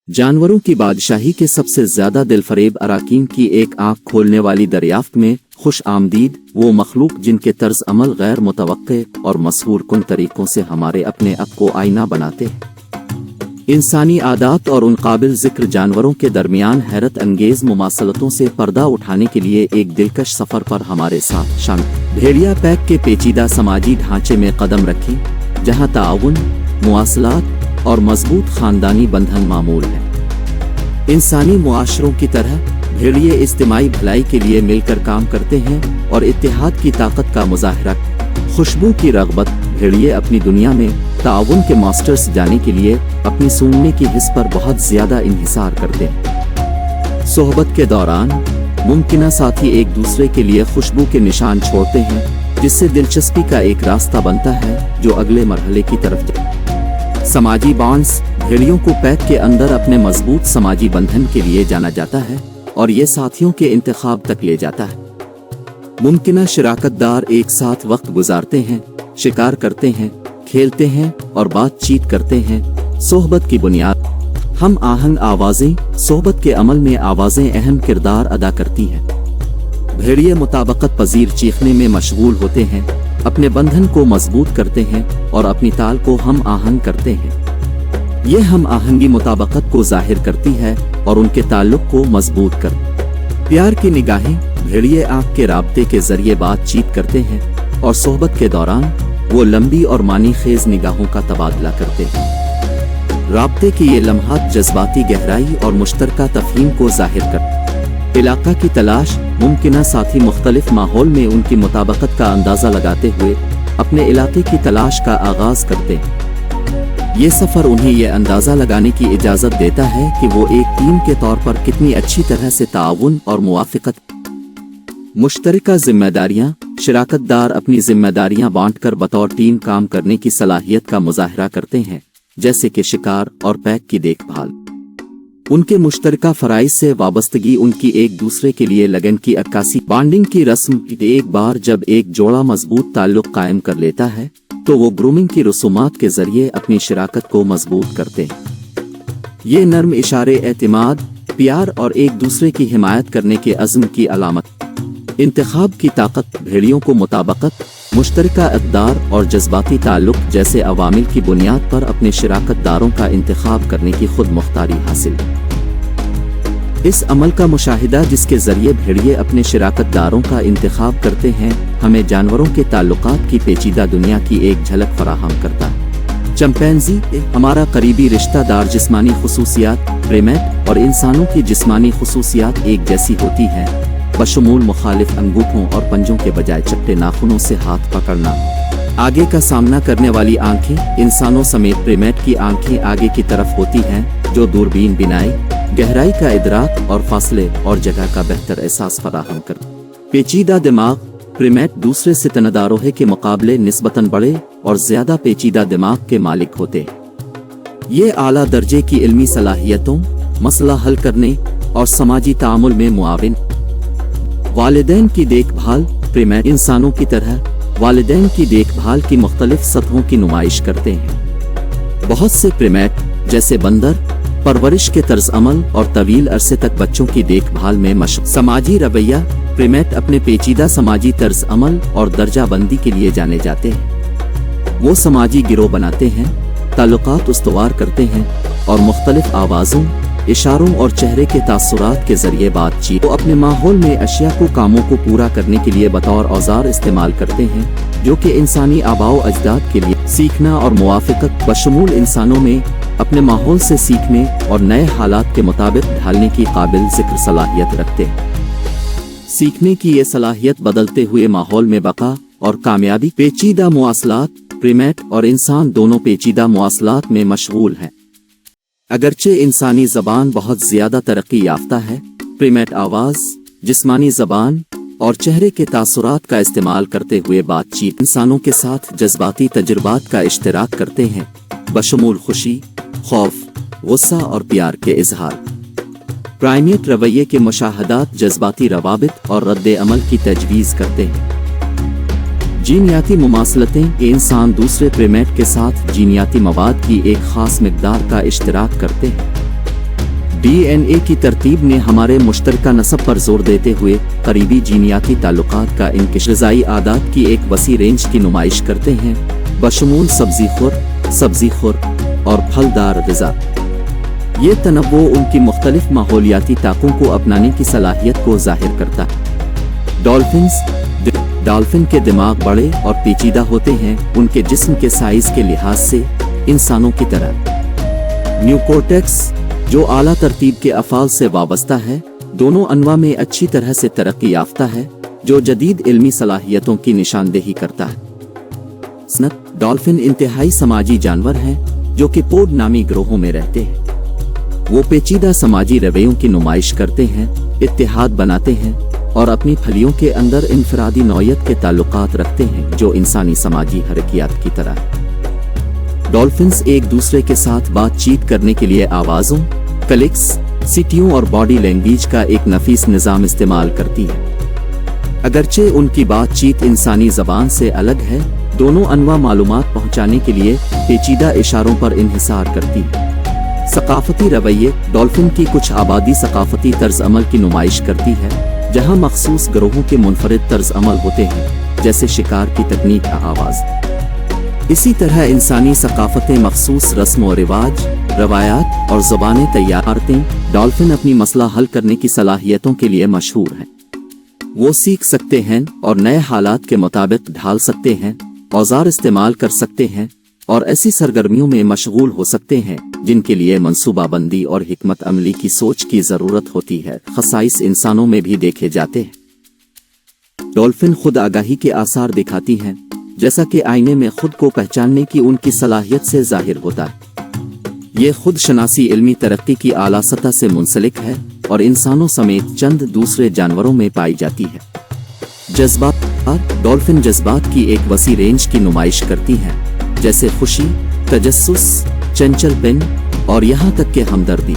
जानवरों की बादशाही के सबसे ज्यादा दिलफरेब अराकीन की एक आंख खोलने वाली दरियाफ्त में खुश आमदीद वो मखलूक जिनके तर्ज अमल गैर मुतवक्के और मसहूर कुन तरीकों से हमारे अपने आप को आईना बनाते हैं। इंसानी आदात और उन काबिल जिक्र जानवरों के दरमियान हैरत अंगेज मुमासलतों से पर्दा उठाने के लिए एक दिलकश सफर पर हमारे साथ शामिल। भेड़िया पैक के पेचीदा समाजी ढांचे में कदम रखें जहां ताउन, मुआसलात और मजबूत खानदानी बंधन मामूल है। इंसानी मुआशरों की तरह भेड़िए इज्तिमाई भलाई के लिए मिलकर काम करते हैं और इत्तेहाद की ताकत का मुजाहिरा। खुशबू की रग़बत भेड़िए अपनी दुनिया में ताउन के मास्टर्स जाने के लिए अपनी सूंघने की हिस्स पर बहुत ज्यादा इंहिसार करते हैं। सोहबत के दौरान मुमकिना साथी एक दूसरे के लिए खुशबू के निशान छोड़ते हैं जिससे दिलचस्पी का एक रास्ता बनता है जो अगले मरहले की तरफ जाए। समाजी बॉन्ड्स भेड़ियों को पैक के अंदर अपने मजबूत समाजी बंधन के लिए जाना जाता है और ये साथियों के इंतखाब तक ले जाता है। मुमकिना शराकतदार एक साथ वक्त गुजारते हैं, शिकार करते हैं, खेलते हैं और बातचीत करते हैं। सोहबत की बुनियाद हम आहंग आवाजें सोहबत के अमल में आवाजें अहम किरदार अदा करती हैं। भेड़िए मुताबकत पजीर चीखने में मशगूल होते हैं, अपने बंधन को मजबूत करते हैं और अपनी ताल को हम आहंग करते हैं। ये हम आहंगी मुताबकत को जाहिर करती है और उनके ताल्लुक को मजबूत करती। प्यार की निगाहें भेड़िए आंख के राब्ते के जरिए बातचीत करते हैं और सोहबत के दौरान वो लंबी और मानी खेज निगाहों का तबादला करते हैं। राब्ते के ये लम्हात जज्बाती गहराई और मुश्तरका तफहीम को जाहिर करते हैं। इलाका की तलाश मुमकिना साथी मुख्तलिफ माहौल में उनकी मुताबकत का अंदाजा लगाते हुए अपने इलाके की तलाश का आगाज करते हैं। ये सफर उन्हें यह अंदाजा लगाने की इजाजत देता है कि वो एक टीम के तौर पर कितनी अच्छी तरह से ताउन और मुवाफिकत। मुश्तरका जिम्मेदारियां शराकतदार अपनी जिम्मेदारियां बांटकर बतौर टीम काम करने की सलाहियत का मुजाहरा करते हैं, जैसे कि शिकार और पैक की देखभाल। उनके मुश्तरका फराइज से वाबस्तगी उनकी एक दूसरे के लिए लगन की अक्कासी बॉन्डिंग की रस्म। एक बार जब एक जोड़ा मजबूत ताल्लुक कायम कर लेता है तो वो ग्रूमिंग की रसूमात के जरिए अपनी शराकत को मजबूत करते हैं। ये नर्म इशारे एतमाद, प्यार और एक दूसरे की हिमायत करने के अज़्म की अलामत। इंतखाब की ताकत भेड़ियों को मुताबकत, मुश्तरका इक़दार और जज्बाती ताल्लुक जैसे अवामिल की बुनियाद पर अपने शराकतदारों का इंतखाब करने की खुद मुख्तारी हासिल। इस अमल का मुशाहिदा जिसके जरिए भेड़िए अपने शराकतदारों का इंतखाब करते हैं हमें जानवरों के ताल्लुकात की पेचीदा दुनिया की एक झलक फराहम करता है। चिंपैंजी हमारा करीबी रिश्तेदार जिस्मानी खुसूसियात प्रीमेट और इंसानों की जिस्मानी खुसूसियात एक जैसी होती हैं, बशमूल मुखालिफ अंगूठों और पंजों के बजाय चपटे नाखूनों से हाथ पकड़ना। आगे का सामना करने वाली आंखें इंसानों समेत प्रीमेट की आंखें आगे की तरफ होती हैं जो दूरबीन बिनाई, गहराई का इदराक और फासले और जगह का बेहतर एहसास फराहम कर। पेचीदा दिमाग प्रीमेट दूसरे से तनदारोहे के मुकाबले निस्बतन बड़े और ज्यादा पेचीदा दिमाग के मालिक होते। ये आला दर्जे की इल्मी सलाहियतों, मसला हल करने और समाजी तामुल में मुआविन। वालिदैन की देखभाल प्रीमेट इंसानों की तरह वालिदैन की देखभाल की मुख्तलिफ सतहों की नुमाइश करते हैं। बहुत से प्रीमेट जैसे बंदर परवरिश के तर्ज अमल और तवील अरसे तक बच्चों की देखभाल में मशहूर। समाजी रवैया प्रीमेट अपने पेचीदा समाजी तर्ज अमल और दर्जा बंदी के लिए जाने जाते हैं। वो समाजी गिरोह बनाते हैं, ताल्लुकात उस्तवार करते हैं और मुख्तलिफ आवाज़ों, इशारों और चेहरे के तासुरात के जरिए बातचीत वो अपने माहौल में अशिया को कामों को पूरा करने के लिए बतौर औजार इस्तेमाल करते हैं जो कि इंसानी आबाओ अजदाद के लिए सीखना और मुवाफिकत बशमूल इंसानों में अपने माहौल से सीखने और नए हालात के मुताबिक ढालने की काबिल जिक्र सलाहियत रखते हैं। सीखने की ये सलाहियत बदलते हुए माहौल में बका और कामयाबी। पेचीदा मुआसलात प्रीमेट और इंसान दोनों पेचीदा मुआसलात में मशगूल हैं। अगरचे इंसानी ज़बान बहुत ज्यादा तरक्की याफ्ता है, प्रीमेट आवाज़, जिस्मानी ज़बान और चेहरे के तासुरात का इस्तेमाल करते हुए बातचीत इंसानों के साथ जज्बाती तजुर्बात का इश्तिराक करते हैं, बशमूल खुशी, खौफ, गुस्सा और प्यार के इजहार। प्राइमेट रवैये के मुशाहदात जज्बाती रवाबित और रद्द अमल की तजवीज़ करते हैं। जीनियाती मुमासलतें इंसान दूसरे प्रीमेट के साथ जीनियाती मवाद की एक खास मिकदार का इश्तिराक करते हैं। DNA की तरतीब ने हमारे मुश्तरका नस्ब पर जोर देते हुए करीबी जीनियाती ताल्लुकात का इंकशाफ ग़िज़ाई आदात की एक वसी रेंज की नुमाइश करते हैं, बशमूल सब्ज़ीखोर और फलदार ग़िज़ा। ये तनव्वु उनकी मुख्तलिफ माहौलियाती ताक़ों को अपनाने की सलाहियत को ज़ाहिर करता है। डॉल्फिन के दिमाग बड़े और पेचीदा होते हैं, उनके जिस्म के साइज़ के लिहाज से इंसानों की तरह। न्यूकोर्टेक्स, जो आला तरतीब के अफ़ाल से वाबस्ता है, दोनों अनवा में अच्छी तरह से तरक्की याफ्ता है, जो जदीद इल्मी सलाहियतों की निशानदेही करता है। डॉल्फिन इंतहाई समाजी जानवर हैं जो कि पोड नामी ग्रोहों में रहते हैं। वो पेचीदा समाजी रवैयों की नुमाइश करते हैं, इत्तेहाद बनाते हैं और अपनी फलियों के अंदर इनफरादी नौयत के ताल्लुकात रखते हैं जो इंसानी समाजी हरकियात की तरह। डॉल्फिन्स एक दूसरे के साथ बातचीत करने के लिए आवाज़ों, क्लिक्स, सीटियों और बॉडी लैंग्वेज का एक नफीस निज़ाम इस्तेमाल करती है। अगरचे उनकी बातचीत इंसानी ज़बान से अलग है, दोनों अनवा मालूमात पहुँचाने के लिए पेचीदा इशारों पर इन्हिसार करती है। सकाफती रवैये, डॉल्फिन की कुछ आबादी सकाफती तर्ज अमल की नुमाइश करती है, जहाँ मखसूस ग्रोहों के मुनफरिद तर्ज अमल होते हैं, जैसे शिकार की तकनीक का आवाज़। इसी तरह इंसानी सकाफतें मखसूस रस्म व रिवाज, रवायात और ज़बानें तैयार करते हैं। डॉल्फिन अपनी मसला हल करने की सलाहियतों के लिए मशहूर हैं। वो सीख सकते हैं और नए हालात के मुताबिक ढाल सकते हैं, औजार इस्तेमाल कर सकते हैं और ऐसी सरगर्मियों में मशगूल हो सकते हैं जिनके लिए मंसूबाबंदी और हिकमत अमली की सोच की ज़रूरत होती है। खसाइस इंसानों में भी देखे जाते हैं। डॉल्फिन खुद आगाही के आसार दिखाती हैं, जैसा कि आईने में खुद को पहचानने की उनकी सलाहियत से जाहिर होता है। ये खुद शनासी इल्मी तरक्की की आला सतह से मुंसलिक है और इंसानों समेत चंद दूसरे जानवरों में पाई जाती है। जज्बात, डॉल्फिन जज्बात की एक वसी रेंज की नुमाइश करती हैं, जैसे खुशी, तजस्सुस, चंचलपन और यहाँ तक कि हमदर्दी।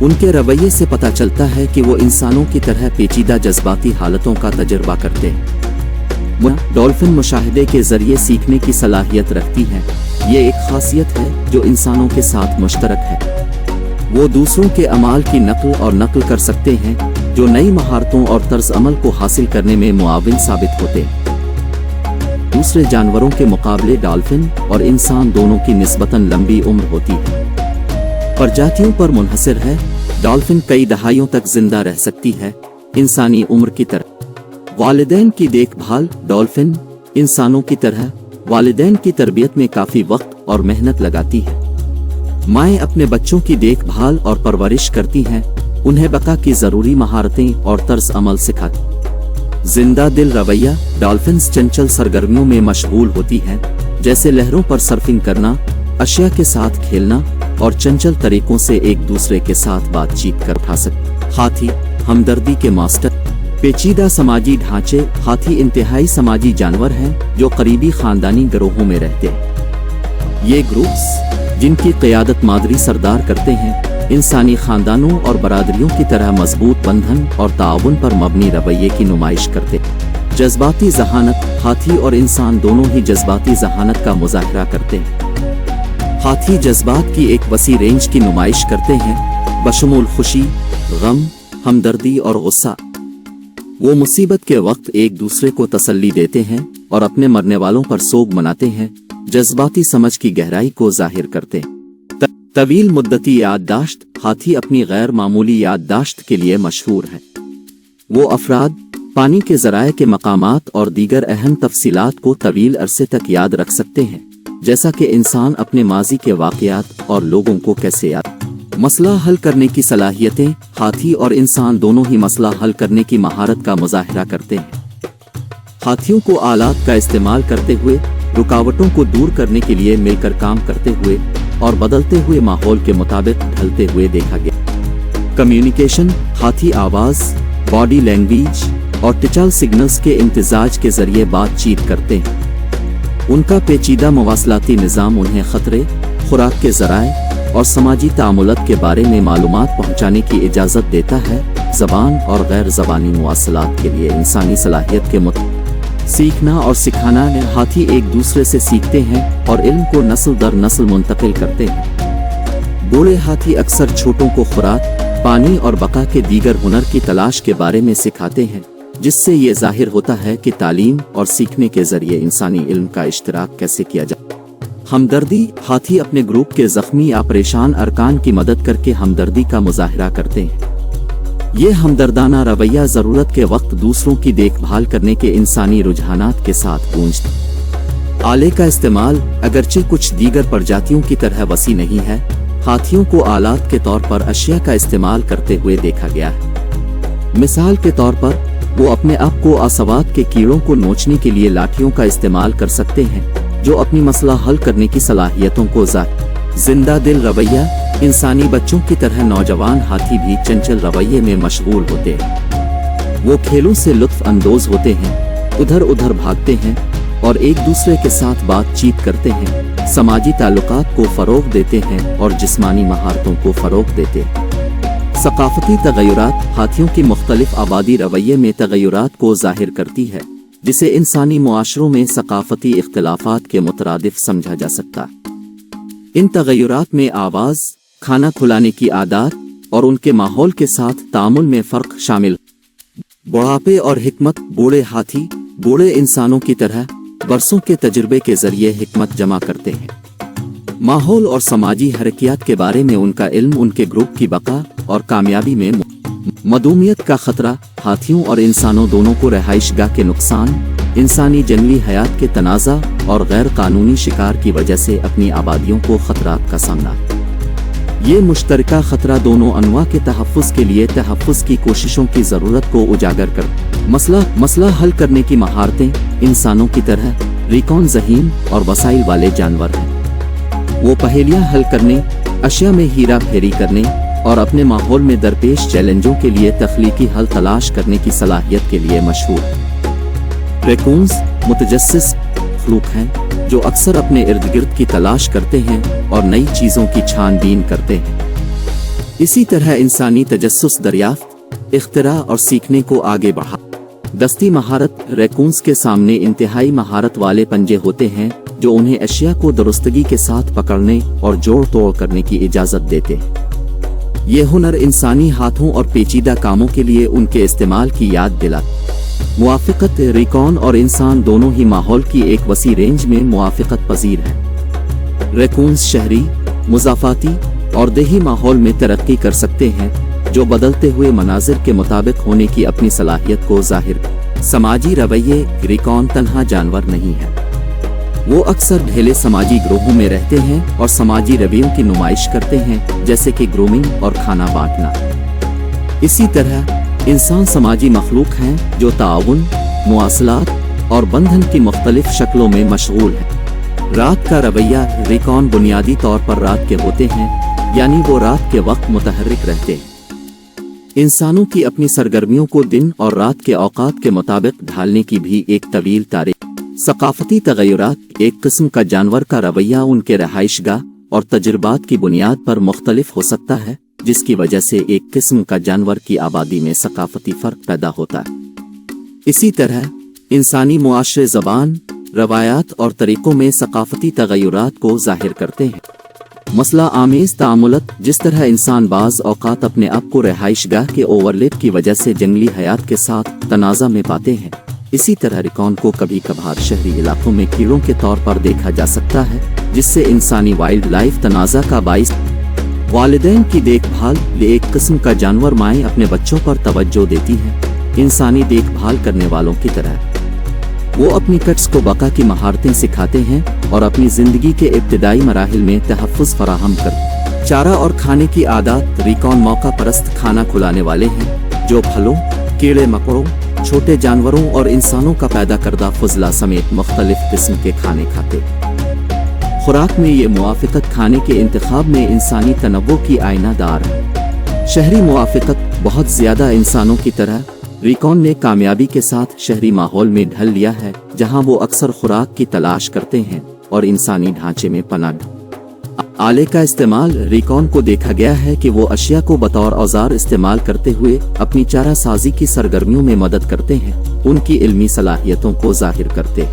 उनके रवैये से पता चलता है कि वो इंसानों की तरह पेचीदा जज्बाती हालतों का तजुर्बा करते हैं। डॉल्फिन मुशाहिदे के जरिए सीखने की सलाहियत रखती है। ये एक खासियत है जो इंसानों के साथ मुश्तरक है। वो दूसरों के अमाल की नकल कर सकते हैं, जो नई महारतों और तर्ज अमल को हासिल करने में मुआविन साबित होते हैं। दूसरे जानवरों के मुकाबले डॉल्फिन और इंसान दोनों की निस्बतन लंबी उम्र होती है। प्रजातियों पर मुनहसर है, डॉल्फिन कई दहाइयों तक जिंदा रह सकती है, इंसानी उम्र की तरह। वालिदैन की देखभाल, डॉल्फिन इंसानों की तरह वालिदैन की तरबियत में काफ़ी वक्त और मेहनत लगाती है। माएँ अपने बच्चों की देखभाल और परवरिश करती हैं, उन्हें बका की ज़रूरी महारतें और तर्ज अमल सिखाती। जिंदा दिल रवैया, डॉल्फिन्स चंचल सरगर्मियों में मशगूल होती हैं, जैसे लहरों पर सर्फिंग करना, अशिया के साथ खेलना और चंचल तरीकों से एक दूसरे के साथ बातचीत कर सकते। हाथी, हमदर्दी के मास्टर, पेचीदा समाजी ढांचे। हाथी इंतहाई समाजी जानवर हैं जो करीबी खानदानी गिरोहों में रहते हैं। ये ग्रुप्स, जिनकी क़यादत मादरी सरदार करते हैं, इंसानी खानदानों और बरादरियों की तरह मजबूत बंधन और ताउन पर मबनी रवैये की नुमाइश करते हैं। जज्बाती ज़हानत, हाथी और इंसान दोनों ही जज्बाती ज़हानत का मुज़ाहरा करते हैं। हाथी जज्बात की एक वसी रेंज की नुमाइश करते हैं, बशमूल खुशी, गम, हमदर्दी और गुस्सा। वो मुसीबत के वक्त एक दूसरे को तसल्ली देते हैं और अपने मरने वालों पर सोग मनाते हैं, जज्बाती समझ की गहराई को जाहिर करते हैं। तवील मुद्दती याददाश्त, हाथी अपनी गैर मामूली याददाश्त के लिए मशहूर है। वो अफराद, पानी के ज़राए के मकामात और दीगर अहम तफसीलात को तवील अरसे तक याद रख सकते हैं, जैसा कि इंसान अपने माजी के वाक़यात और लोगों को कैसे याद। मसला हल करने की सलाहियतें, हाथी और इंसान दोनों ही मसला हल करने की महारत का मुज़ाहरा करते हैं। हाथियों को आलात का इस्तेमाल करते हुए, रुकावटों को दूर करने के लिए मिलकर काम करते हुए और बदलते हुए माहौल के मुताबिक ढलते हुए देखा गया। कम्युनिकेशन, हाथी आवाज़, बॉडी लैंग्वेज और टिचल सिग्नल्स के इम्तिजाज के जरिए बातचीत करते हैं। उनका पेचीदा मवासलाती निज़ाम उन्हें ख़तरे, खुराक के ज़राए और समाजी तामुलत के बारे में मालूमात पहुँचाने की इजाज़त देता है। ज़बान और गैर ज़बानी मवासलात के लिए इंसानी सलाहियत के सीखना और सिखाना है। हाथी एक दूसरे से सीखते हैं और इल्म को नस्ल दर नस्ल मुंतकिल करते हैं। बूढ़े हाथी अक्सर छोटों को खुराक, पानी और बका के दीगर हुनर की तलाश के बारे में सिखाते हैं, जिससे ये जाहिर होता है कि तालीम और सीखने के जरिए इंसानी इल्म का इश्तराक कैसे किया जाए। हमदर्दी। हाथी अपने ग्रुप के जख्मी या परेशान अरकान की मदद करके हमदर्दी का मुजाहरा करते हैं। ये हमदर्दाना रवैया ज़रूरत के वक्त दूसरों की देखभाल करने के इंसानी रुझानात के साथ गूंजता। आले का इस्तेमाल अगरचे कुछ दीगर प्रजातियों की तरह वसी नहीं है, हाथियों को आलात के तौर पर अशिया का इस्तेमाल करते हुए देखा गया है। मिसाल के तौर पर वो अपने आप को आसवात के कीड़ों को नोचने के लिए लाठियों का इस्तेमाल कर सकते हैं, जो अपनी मसला हल करने की सलाहियतों को जिंदा दिल रवैया। इंसानी बच्चों की तरह नौजवान हाथी भी चंचल रवैये में मशगूल होते हैं। वो खेलों से लुत्फ अंदोज होते हैं, उधर उधर भागते हैं और एक दूसरे के साथ बातचीत करते हैं, समाजी ताल्लुकात को फरोग देते हैं और जिस्मानी महारतों को फरोग देते हैं। सकाफती तगय्युरात। हाथियों की मुख्तलिफ आबादी रवैये में तगय्युरात को जाहिर करती है, जिसे इंसानी मुआशरों में सकाफती इख्तिलाफात के मुतरादिफ समझा जा सकता है। इन तगय्युरात में आवाज़, खाना खुलाने की आदत और उनके माहौल के साथ तामुल में फ़र्क शामिल। बुढ़ापे और हिकमत। बूढ़े हाथी बूढ़े इंसानों की तरह बरसों के तजुर्बे के जरिए हिकमत जमा करते हैं। माहौल और समाजी हरकियात के बारे में उनका इल्म उनके ग्रुप की बका और कामयाबी में मदूमियत का खतरा। हाथियों और इंसानों दोनों को रहाइशगाह के नुकसान, इंसानी जंगली हयात के तनाज़ा और गैर कानूनी शिकार की वजह से अपनी आबादियों को खतरात का सामना। ये मुश्तरका खतरा दोनों अनवा के तहफ़्फ़ुज़ के लिए तहफ़्फ़ुज़ की कोशिशों की ज़रूरत को उजागर कर मसला हल करने की महारतें। इंसानों की तरह रिकॉन ज़हीन और वसाइल वाले जानवर हैं। वो पहेलियाँ हल करने, अशिया में हीरा फेरी करने और अपने माहौल में दरपेश चैलेंजों के लिए तख्लीकी हल तलाश करने की सलाहियत के लिए मशहूर। रैकून्स मुतजस्सिस मखलूक हैं जो अक्सर अपने इर्द गिर्द की तलाश करते हैं और नई चीज़ों की छानबीन करते हैं। इसी तरह इंसानी तजस्सुस दरियाफ्त, इख्तिरा और सीखने को आगे बढ़ा। दस्ती महारत। रैकून्स के सामने इंतहाई महारत वाले पंजे होते हैं जो उन्हें अशिया को दुरुस्तगी के साथ पकड़ने और जोड़ तोड़ करने की इजाज़त देते हैं। ये हुनर इंसानी हाथों और पेचीदा कामों के लिए उनके इस्तेमाल की याद दिला। मुआफ़िक़त। रिकॉन और इंसान दोनों ही माहौल की एक वसी रेंज में मुआफ़िक़त पजीर हैं। रैकून्स शहरी, मुज़ाफ़ाती और देही माहौल में तरक्की कर सकते हैं, जो बदलते हुए मनाजिर के मुताबिक होने की अपनी सलाहियत को जाहिर। समाजी रवैये। रिकॉन तन्हा जानवर नहीं है, वो अक्सर ढेले समाजी ग्रोहों में रहते हैं और समाजी रवैयों की नुमाइश करते हैं, जैसे कि ग्रूमिंग और खाना बांटना। इसी तरह इंसान समाजी मखलूक हैं जो ताउन, मुआसलात और बंधन की मुख्तलिफ शक्लों में मशगूल है। रात का रवैया। रिकॉन बुनियादी तौर पर रात के होते हैं, यानी वो रात के वक्त मुतहर्रिक रहते हैं। इंसानों की अपनी सरगर्मियों को दिन और रात के औकात के मुताबिक ढालने की भी एक तवील तारीख। सकाफती तगय्युरात। एक किस्म का जानवर का रवैया उनके रहाइशगाह और तजुर्बात की बुनियाद पर मुख्तलिफ हो सकता है, जिसकी वजह से एक किस्म का जानवर की आबादी में सकाफती फ़र्क पैदा होता है। इसी तरह इंसानी मुआशरे ज़बान, रवायात और तरीक़ों में सकाफती तगय्युरात को ज़ाहिर करते हैं। मसला आमेज़ तामुलत। जिस तरह इंसान बाज़ औक़ात अपने आप को रहाइशगाह के ओवरलैप की वजह से जंगली हयात के साथ तनाज़ा में पाते हैं, इसी तरह रिकॉन को कभी कभार शहरी इलाकों में कीड़ों के तौर पर देखा जा सकता है, जिससे इंसानी वाइल्ड लाइफ तनाज़ा का बाइस। वालिदैन की देखभाल। एक किस्म का जानवर माएँ अपने बच्चों पर तवज्जो देती हैं, इंसानी देखभाल करने वालों की तरह। वो अपनी कट्स को बका की महारतें सिखाते हैं और अपनी जिंदगी के इब्तिदाई मराहिल में तहफ़्फ़ुज़ फराहम कर। चारा और खाने की आदत। रिकॉन मौका परस्त खाना खुलाने वाले हैं, जो फलों, कीड़े मकोड़ों, छोटे जानवरों और इंसानों का पैदा करदा फजला समेत मुख्तलिफ किस्म के खाने खाते। खुराक में ये मुआफ़िक़त खाने के इंतखाब में इंसानी तनव्वुर की आईनादार है। शहरी मुआफ़िक़त। बहुत ज़्यादा इंसानों की तरह रिकॉन ने कामयाबी के साथ शहरी माहौल में ढल लिया है, जहां वो अक्सर खुराक की तलाश करते हैं और इंसानी ढांचे में पनाह। आले का इस्तेमाल। रिकॉन को देखा गया है कि वो अशिया को बतौर औजार इस्तेमाल करते हुए अपनी चारा साजी की सरगर्मियों में मदद करते हैं, उनकी इल्मी सलाहियतों को जाहिर करते।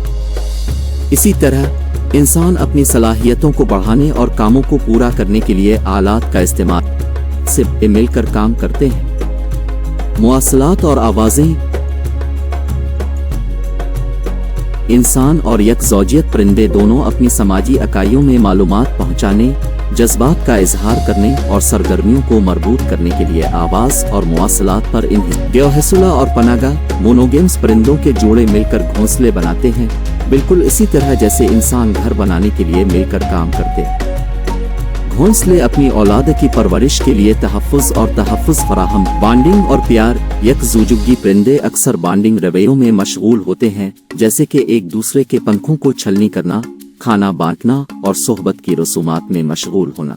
इसी तरह इंसान अपनी सलाहियतों को बढ़ाने और कामों को पूरा करने के लिए आलात का इस्तेमाल से मिलकर काम करते हैं। मुआसलात और आवाज़ें। इंसान और यकज़ौजियत परिंदे दोनों अपनी समाजी इकाइयों में मालूमात पहुंचाने, जज्बात का इजहार करने और सरगर्मियों को मरबूत करने के लिए आवाज़ और मुआसलात पर गेहसुला और पनागा मोनोगेम्स परिंदों के जोड़े मिलकर घोंसले बनाते हैं, बिल्कुल इसी तरह जैसे इंसान घर बनाने के लिए मिलकर काम करते हैं। घोंसले अपनी औलाद की परवरिश के लिए तहफ़्फ़ुज़ और तहफ़्फ़ुज़ फराहम बॉन्डिंग और प्यार। यकज़ूजुगी परिंदे अक्सर बॉन्डिंग रवैयों में मशगूल होते हैं, जैसे कि एक दूसरे के पंखों को छलनी करना, खाना बांटना और सोहबत की रसूमात में मशगूल होना।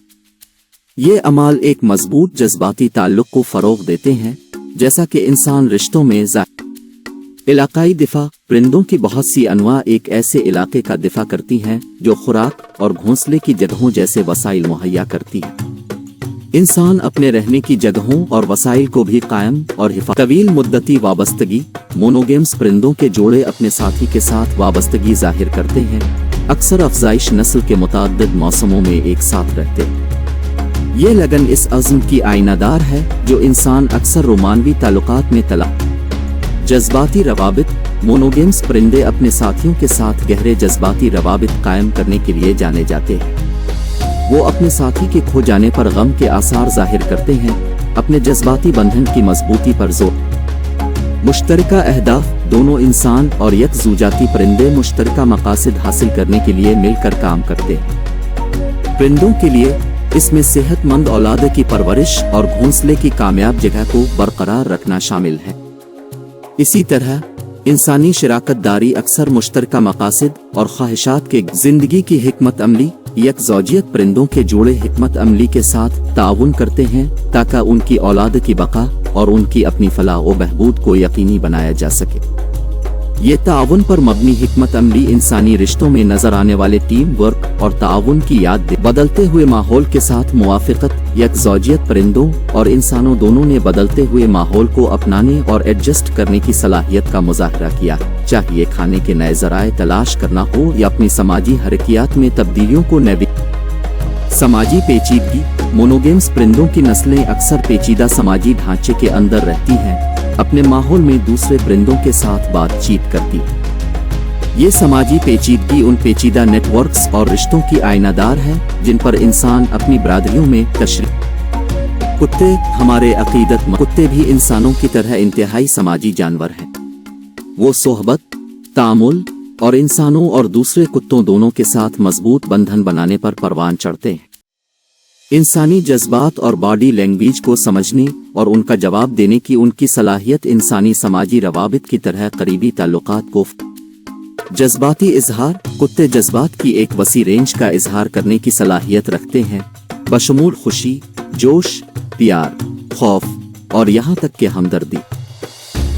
ये अमाल एक मजबूत जज्बाती ताल्लुक़ को फ़रोग़ देते हैं, जैसा कि इंसान रिश्तों में इलाकाई दिफा। परिंदों की बहुत सी अनवा एक ऐसे इलाके का दिफा करती हैं जो खुराक और घोंसले की जगहों जैसे वसाइल मुहैया करती है। इंसान अपने रहने की जगहों और वसाइल को भी कायम और तवील मुद्दती वाबस्तगी। मोनोगेम्स परिंदों के जोड़े अपने साथी के साथ वाबस्तगी जाहिर करते हैं, अक्सर अफजाइश नस्ल के मुताद्दिद मौसमों में एक साथ रहते हैं। ये लगन इस अज़्म की आईनादार है जो इंसान अक्सर रोमानवी ताल्लुकात में तला। जज्बाती रवाबित। मोनोगेम्स परिंदे अपने साथियों के साथ गहरे जज्बाती रवाबित कायम करने के लिए जाने जाते हैं। वो अपने साथी के खो जाने पर गम के आसार जाहिर करते हैं, अपने जज्बाती बंधन की मजबूती पर जोर। मुश्तरका अहदाफ। दोनों इंसान और यकज़ूजाती परिंदे मुश्तरका मकासद हासिल करने के लिए मिलकर काम करते हैं। परिंदों के लिए इसमें सेहतमंद औलाद की परवरिश और घोंसले की कामयाब जगह को बरकरार रखना शामिल है। इसी तरह इंसानी शराकत दारी अक्सर मुश्तरका मकासद और ख्वाहिशात के जिंदगी की हिकमत अमली। यकज़ौजियत परिंदों के जोड़े हिकमत अमली के साथ ताउन करते हैं ताकि उनकी औलाद की बका और उनकी अपनी फलाह व बहबूद को यकीनी बनाया जा सके। ये ताउन पर मबनी हिकमत अमली इंसानी रिश्तों में नजर आने वाले टीम वर्क और ताउन की याद दे। बदलते हुए माहौल के साथ मुवाफ़क़त। यकज़ौजियत परिंदों और इंसानों दोनों ने बदलते हुए माहौल को अपनाने और एडजस्ट करने की सलाहियत का मुज़ाहरा किया, चाहे खाने के नए ज़राए तलाश करना हो या अपनी समाजी हरकियात में तब्दीलियों को समाजी पेचीदगी। मोनोगेम्स परिंदों की नस्लें अक्सर पेचीदा समाजी ढांचे के अंदर रहती हैं, अपने माहौल में दूसरे परिंदों के साथ बातचीत करती है। ये समाजी पेचीदगी उन पेचीदा नेटवर्क्स और रिश्तों की आईनादार है जिन पर इंसान अपनी बरादरियों में तशरीह। कुत्ते। हमारे अकीदत में कुत्ते भी इंसानों की तरह इंतहाई समाजी जानवर हैं। वो सोहबत, तामुल और इंसानों और दूसरे कुत्तों दोनों के साथ मजबूत बंधन बनाने पर परवान चढ़ते हैं। इंसानी जज्बात और बॉडी लैंग्वेज को समझने और उनका जवाब देने की उनकी सलाहियत इंसानी समाजी रवाबित की तरह करीबी ताल्लुकात को। जज्बाती इजहार। कुत्ते जज्बात की एक वसी रेंज का इजहार करने की सलाहियत रखते हैं, बशमूल खुशी, जोश, प्यार, खौफ और यहाँ तक कि हमदर्दी।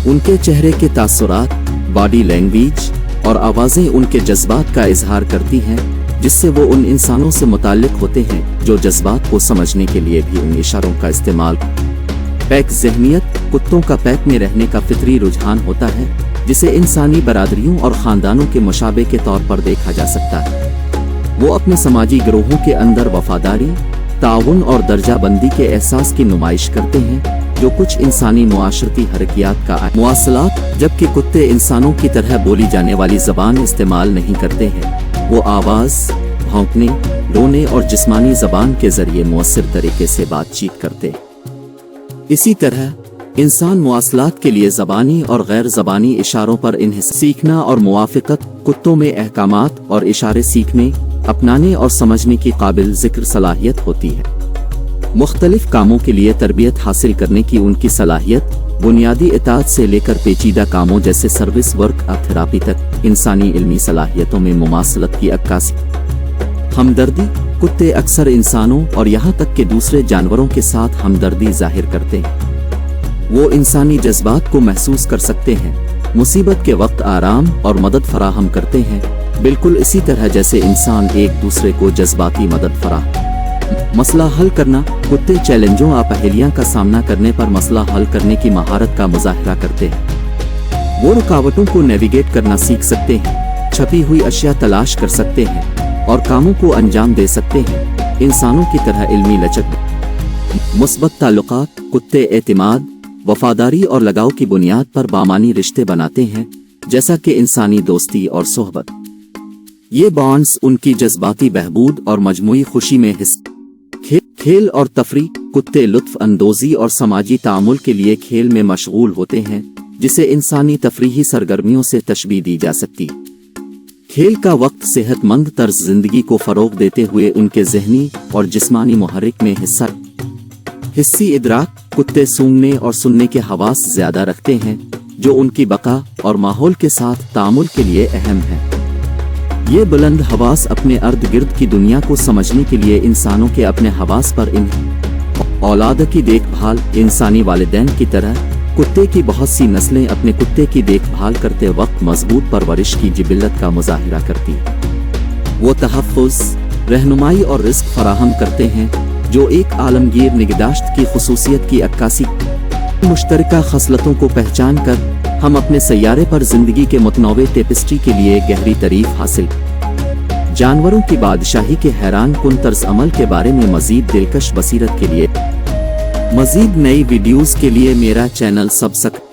उनके चेहरे के तासुरात, बॉडी लैंग्वेज और आवाज़ें उनके जज्बात का इजहार करती हैं, जिससे वो उन इंसानों से मुताल्लिक होते हैं जो जज्बात को समझने के लिए भी उन इशारों का इस्तेमाल। पैक ज़हनियत। कुत्तों का पैक में रहने का फितरी रुझान होता है, जिसे इंसानी बरादरियों और ख़ानदानों के मुशाबे के तौर पर देखा जा सकता है। वो अपने समाजी गिरोहों के अंदर वफादारी, ताउन और दर्जाबंदी के एहसास की नुमाइश करते हैं, जो कुछ इंसानी मुआशरती हरकियात का मुआसलात। जबकि कुत्ते इंसानों की तरह बोली जाने वाली ज़बान इस्तेमाल नहीं करते हैं, वो आवाज़, भौंकने, रोने और जिस्मानी ज़बान के ज़रिए मुअस्सिर तरीके से बातचीत करते हैं। इसी तरह इंसान मुआसलात के लिए ज़बानी और गैर ज़बानी इशारों पर इन्हें सीखना और मुवाफ़क़त। कुत्तों में अहकामात और इशारे सीखने, अपनाने और समझने की काबिल ज़िक्र सलाहियत होती है। मुख्तलिफ कामों के लिए तरबियत हासिल करने की उनकी सलाहियत, बुनियादी इताअत से लेकर पेचीदा कामों जैसे सर्विस वर्क और थेरापी तक, इंसानी इल्मी सलाहियतों में मुमासलत की अक्कासी। हमदर्दी। कुत्ते अक्सर इंसानों और यहाँ तक कि दूसरे जानवरों के साथ हमदर्दी जाहिर करते हैं। वो इंसानी जज्बात को महसूस कर सकते हैं, मुसीबत के वक्त आराम और मदद फराहम करते हैं, बिल्कुल इसी तरह जैसे इंसान एक दूसरे को जज्बाती मदद फराहम। मसला हल करना। कुत्ते चैलेंजों और पहेलियां का सामना करने पर मसला हल करने की महारत का मुजाहरा करते हैं। वो रुकावटों को नेविगेट करना सीख सकते हैं, छपी हुई अशिया तलाश कर सकते हैं और कामों को अंजाम दे सकते हैं। इंसानों की तरह इल्मी लचक, मुस्बत ताल्लुकात, कुत्ते एतिमाद, वफादारी और लगाव की बुनियाद पर बामानी रिश्ते बनाते हैं, जैसा कि इंसानी दोस्ती और सोहबत। ये बॉन्ड्स उनकी जज्बाती बहबूद और मजमूई खुशी में खेल और तफरी, कुत्ते लुत्फ अंदोजी और समाजी तामुल के लिए खेल में मशगूल होते हैं, जिसे इंसानी तफरीही सरगर्मियों से तशबीह दी जा सकती। खेल का वक्त सेहतमंद तर्ज जिंदगी को फरोग देते हुए उनके जहनी और जिस्मानी मुहर्रिक में हिस्सी इदराक, कुत्ते सूंघने और सुनने के हवास ज्यादा रखते हैं, जो उनकी बका और माहौल के साथ तामुल के लिए अहम है। ये बुलंद हवास अपने अर्द गिर्द की दुनिया को समझने के लिए इंसानों के अपने हवास पर इन औलाद की देखभाल, इंसानी वालिदैन की तरह कुत्ते की बहुत सी नस्लें अपने कुत्ते की देखभाल करते वक्त मजबूत परवरिश की जिबिल्लत का मुजाहिरा करती। वो तहफ़्फ़ुज़, रहनुमाई और रिस्क फराहम करते हैं, जो एक आलमगीर निगहदाश्त की खुसूसियत की अक्कासी। मुश्तरका खसलतों को पहचान कर हम अपने सैयारे पर जिंदगी के मुतनव्वे टेपिस्ट्री के लिए गहरी तारीफ हासिल। जानवरों की बादशाही के हैरान कुन तर्ज अमल के बारे में मजीद दिलकश बसीरत के लिए मजीद नई वीडियोस के लिए मेरा चैनल सब्सक्राइब